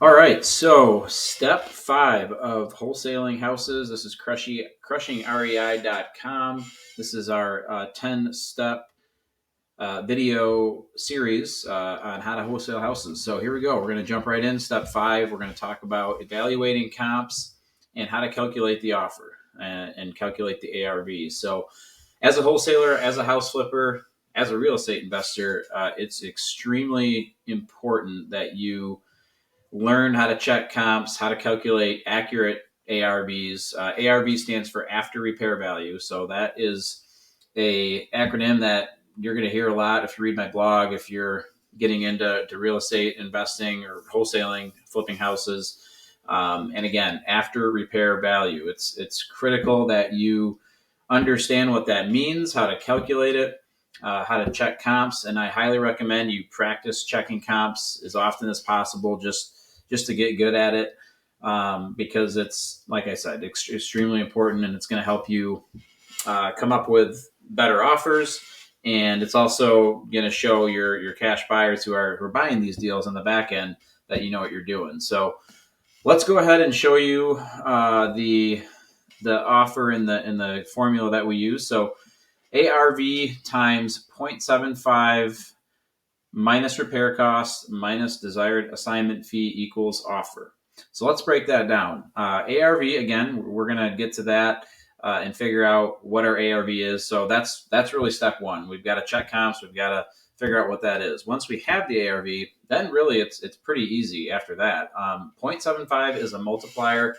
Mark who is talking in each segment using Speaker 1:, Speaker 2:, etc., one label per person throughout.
Speaker 1: All right, so step 5 of wholesaling houses. This is crushing REI.com. This is our 10-step video series on how to wholesale houses. So here we go. We're going to jump right in. Step 5, we're going to talk about evaluating comps and how to calculate the offer and calculate the ARV. So as a wholesaler, as a house flipper, as a real estate investor, it's extremely important that you learn how to check comps, how to calculate accurate ARVs. ARV stands for after repair value. So that is a acronym that you're going to hear a lot if you read my blog, if you're getting into real estate investing or wholesaling, flipping houses. And again, after repair value, it's critical that you understand what that means, how to calculate it, how to check comps, and I highly recommend you practice checking comps as often as possible, just to get good at it, because it's, like I said, extremely important, and it's going to help you come up with better offers, and it's also going to show your cash buyers who are buying these deals on the back end that you know what you're doing. So let's go ahead and show you the offer in the formula that we use. So ARV times 0.75 minus repair costs minus desired assignment fee equals offer. So let's break that down. ARV, again, we're going to get to that and figure out what our ARV is. So that's really step 1. We've got to check comps. We've got to figure out what that is. Once we have the ARV, then really it's pretty easy after that. 0.75 is a multiplier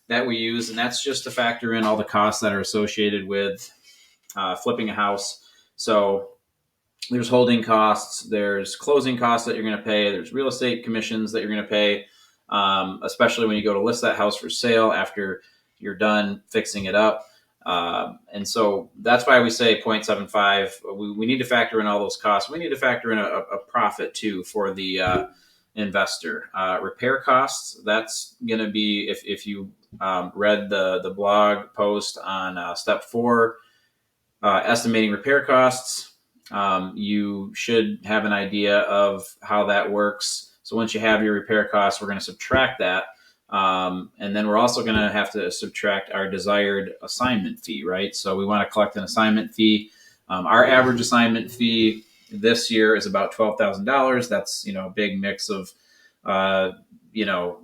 Speaker 1: that we use, and that's just to factor in all the costs that are associated with flipping a house. So there's holding costs, there's closing costs that you're going to pay, there's real estate commissions that you're going to pay, especially when you go to list that house for sale after you're done fixing it up. And so that's why we say 0.75. We need to factor in all those costs. We need to factor in a profit too for the investor. Repair costs, that's going to be, if you read the blog post on step 4, estimating repair costs, you should have an idea of how that works. So once you have your repair costs, we're going to subtract that. And then we're also going to have to subtract our desired assignment fee, right? So we want to collect an assignment fee. Our average assignment fee this year is about $12,000. That's, a big mix of,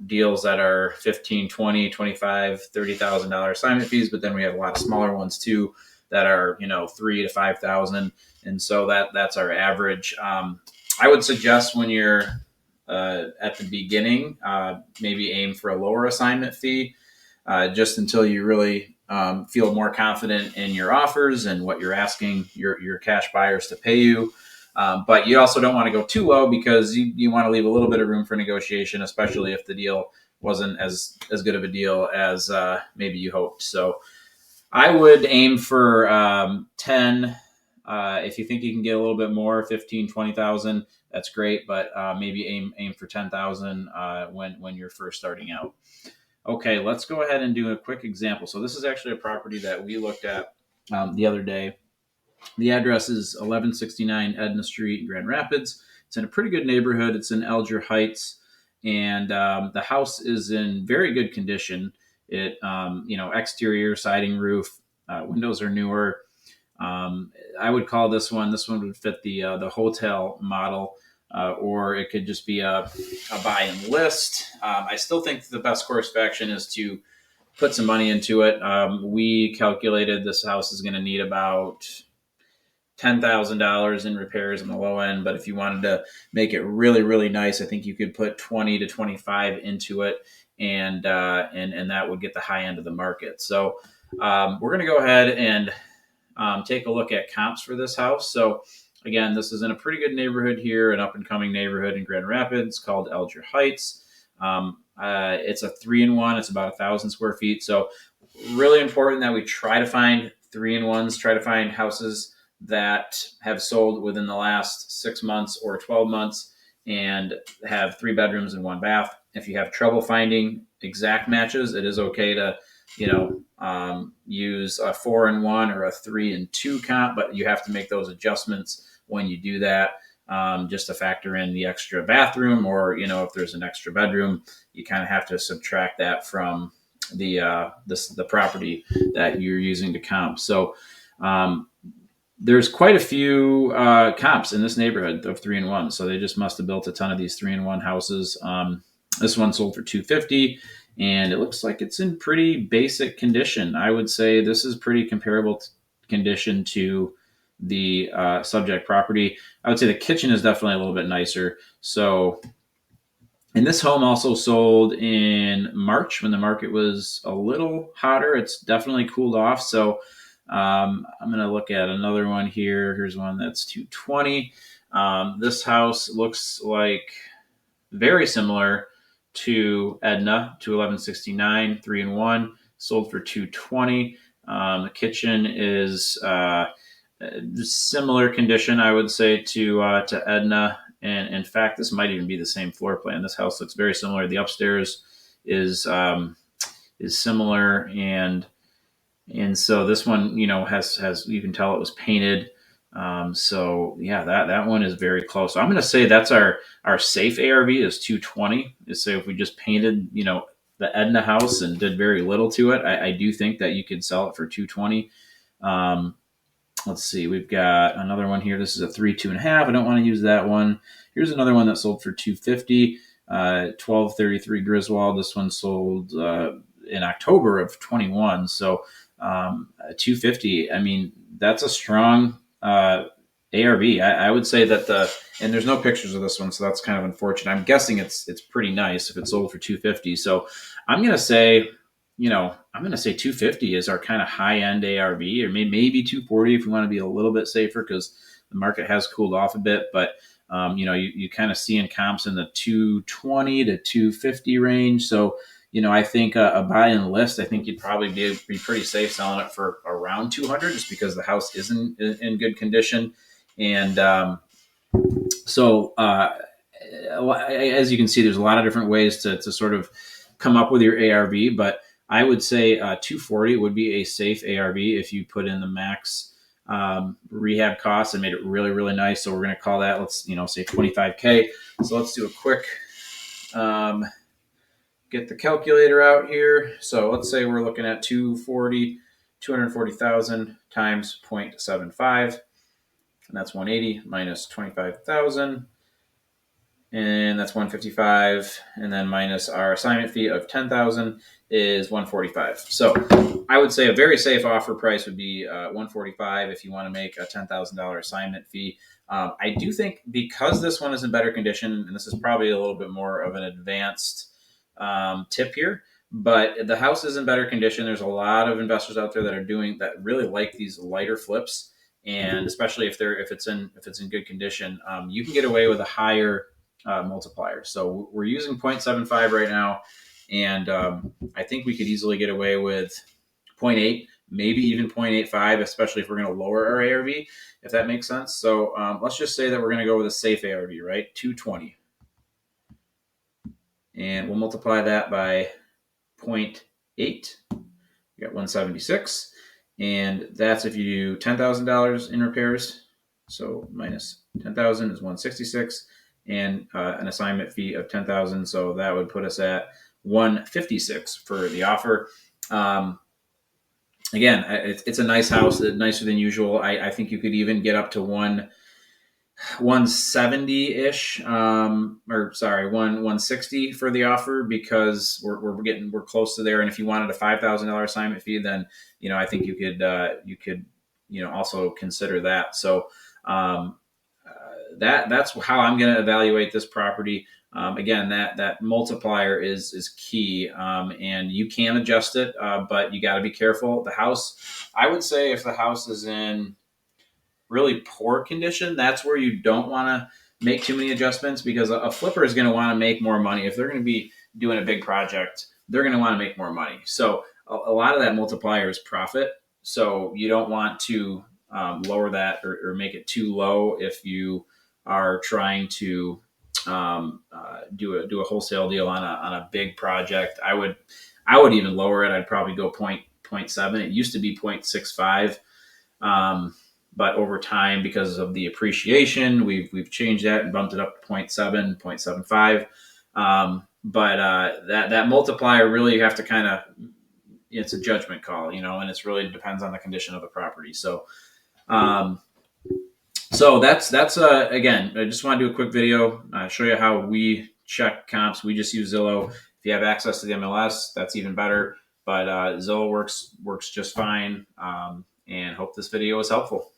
Speaker 1: deals that are $15, $20, $25, $30,000 assignment fees. But then we have a lot of smaller ones too that are, $3,000 to $5,000. And so that's our average. I would suggest when you're at the beginning, maybe aim for a lower assignment fee, just until you really feel more confident in your offers and what you're asking your cash buyers to pay you. But you also don't want to go too low, because you want to leave a little bit of room for negotiation, especially if the deal wasn't as good of a deal as maybe you hoped. So I would aim for 10. If you think you can get a little bit more, 15, 20,000, that's great. But maybe aim for 10,000 when you're first starting out. Okay, let's go ahead and do a quick example. So this is actually a property that we looked at the other day. The address is 1169 Edna Street in Grand Rapids. It's in a pretty good neighborhood. It's in Alger Heights, and the house is in very good condition. It, exterior siding, roof, windows are newer. I would call this one would fit the hotel model, or it could just be a buy and list. I still think the best course of action is to put some money into it. We calculated this house is going to need about $10,000 in repairs on the low end, but if you wanted to make it really, really nice, I think you could put 20 to 25 into it, and that would get the high end of the market. So we're going to go ahead and take a look at comps for this house. So again, this is in a pretty good neighborhood here, an up-and-coming neighborhood in Grand Rapids called Alger Heights. It's a 3-in-1. It's about 1,000 square feet. So really important that we try to find 3-in-1s, try to find houses that have sold within the last 6 months or 12 months and have 3 bedrooms and 1 bath. If you have trouble finding exact matches, it is okay to, use a 4-in-1 or a 3-in-2 comp, but you have to make those adjustments when you do that. just to factor in the extra bathroom, or if there's an extra bedroom, you kind of have to subtract that from the property that you're using to comp. So there's quite a few comps in this neighborhood of 3-in-1. So they just must have built a ton of these 3-in-1 houses. This one sold for $250, and it looks like it's in pretty basic condition. I would say this is pretty comparable condition to the subject property. I would say the kitchen is definitely a little bit nicer. So, and this home also sold in March when the market was a little hotter. It's definitely cooled off. So I'm going to look at another one here. Here's one that's $220. This house looks like very similar to Edna, 1169, 3-in-1, sold for $220. The kitchen is similar condition, I would say, to Edna. And in fact, this might even be the same floor plan. This house looks very similar. The upstairs is similar, and so this one, has you can tell it was painted. So yeah, that one is very close. So I'm going to say that's our safe ARV is 220. Is say if we just painted, the Edna house and did very little to it, I do think that you could sell it for 220. Let's see, we've got another one here. This is a 3, 2.5. I don't want to use that one. Here's another one that sold for $250. 1233 Griswold. This one sold in October of 21. So $250. I mean, that's a strong ARV. I would say that and there's no pictures of this one, so that's kind of unfortunate. I'm guessing it's pretty nice if it sold for $250. So I'm gonna say, 250 is our kind of high end ARV, or maybe 240 if we want to be a little bit safer because the market has cooled off a bit. But you kind of see in comps in the 220 to 250 range. So I think a buy and list, I think you'd probably be pretty safe selling it for around 200, just because the house isn't in good condition. And so as you can see, there's a lot of different ways to sort of come up with your ARV, but I would say 240 would be a safe ARV if you put in the max rehab costs and made it really, really nice. So we're going to call that, let's say $25K. So let's do a quick get the calculator out here. So let's say we're looking at 240,000 times 0.75, and that's 180 minus 25,000, and that's 155, and then minus our assignment fee of 10,000 is 145. So I would say a very safe offer price would be 145 if you want to make a $10,000 assignment fee. I do think because this one is in better condition, and this is probably a little bit more of an advanced tip here, but the house is in better condition. There's a lot of investors out there that really like these lighter flips, and especially if it's in good condition, you can get away with a higher multiplier. So we're using 0.75 right now, and I think we could easily get away with 0.8, maybe even 0.85, especially if we're going to lower our ARV, if that makes sense. So let's just say that we're going to go with a safe ARV, right? 220. And we'll multiply that by 0.8. You got 176. And that's if you do $10,000 in repairs. So minus 10,000 is 166. And an assignment fee of 10,000. So that would put us at 156 for the offer. Again, it's a nice house, nicer than usual. I think you could even get up to 170-ish, 160 for the offer, because we're close to there. And if you wanted a $5,000 assignment fee, then I think you could also consider that. So that's how I'm going to evaluate this property. Again, that multiplier is key, and you can adjust it, but you got to be careful. The house, I would say, if the house is in really poor condition, that's where you don't want to make too many adjustments, because a flipper is going to want to make more money. If they're going to be doing a big project, they're going to want to make more money. So a lot of that multiplier is profit. So you don't want to lower that or make it too low if you are trying to do a wholesale deal on a big project. I would even lower it. I'd probably go 0.7. It used to be 0.65. but over time, because of the appreciation, we've changed that and bumped it up to 0.7, 0.75. But that multiplier really, you have to kind of, it's a judgment call, and it's really depends on the condition of the property. So that's again, I just want to do a quick video, show you how we check comps. We just use Zillow. If you have access to the MLS, that's even better. But Zillow works just fine. And hope this video was helpful.